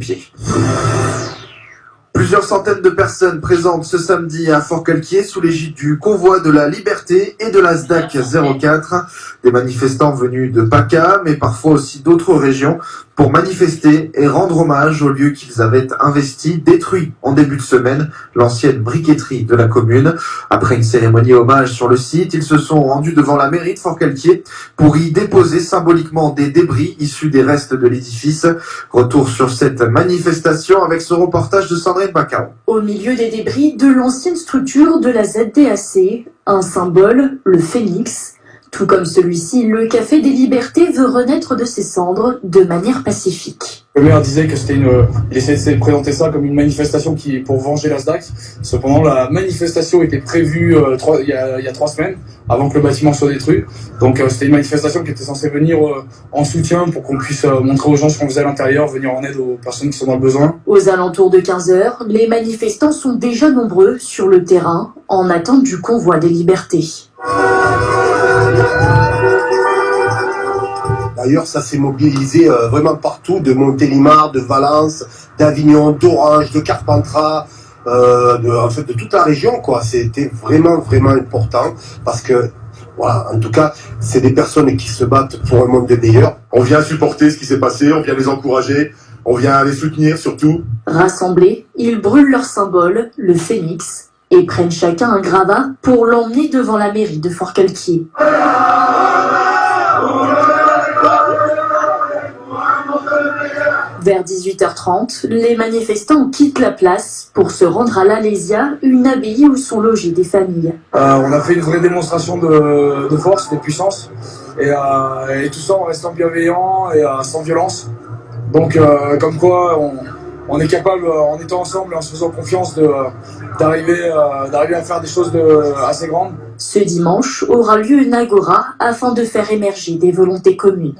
pied. Plusieurs centaines de personnes présentes ce samedi à Forcalquier sous l'égide du Convoi de la Liberté et de la SDAC 04. Des manifestants venus de PACA, mais parfois aussi d'autres régions, pour manifester et rendre hommage au lieu qu'ils avaient investi, détruit en début de semaine, l'ancienne briqueterie de la commune. Après une cérémonie hommage sur le site, ils se sont rendus devant la mairie de Forcalquier pour y déposer symboliquement des débris issus des restes de l'édifice. Retour sur cette manifestation avec ce reportage de Sandrine Bacao. Au milieu des débris de l'ancienne structure de la ZDAC, un symbole, le phénix. Tout comme celui-ci, le Café des Libertés veut renaître de ses cendres de manière pacifique. Le maire disait que il essayait de présenter ça comme une manifestation pour venger la SDAC. Cependant, la manifestation était prévue il y a 3 semaines, avant que le bâtiment soit détruit. Donc c'était une manifestation qui était censée venir en soutien pour qu'on puisse montrer aux gens ce qu'on faisait à l'intérieur, venir en aide aux personnes qui sont dans le besoin. Aux alentours de 15 heures, les manifestants sont déjà nombreux sur le terrain, en attente du Convoi des Libertés. D'ailleurs, ça s'est mobilisé vraiment partout, de Montélimar, de Valence, d'Avignon, d'Orange, de Carpentras, de toute la région, quoi. C'était vraiment important parce que, voilà, en tout cas, c'est des personnes qui se battent pour un monde meilleur. On vient supporter ce qui s'est passé, on vient les encourager, on vient les soutenir surtout. Rassemblés, ils brûlent leur symbole, le phénix, et prennent chacun un gravat pour l'emmener devant la mairie de Forcalquier. Vers 18h30, les manifestants quittent la place pour se rendre à l'Alésia, une abbaye où sont logées des familles. On a fait une vraie démonstration de force, de puissance, et tout ça en restant bienveillant et sans violence. Donc comme quoi on est capable, en étant ensemble et en se faisant confiance, d'arriver à faire des choses assez grandes. Ce dimanche aura lieu une agora afin de faire émerger des volontés communes.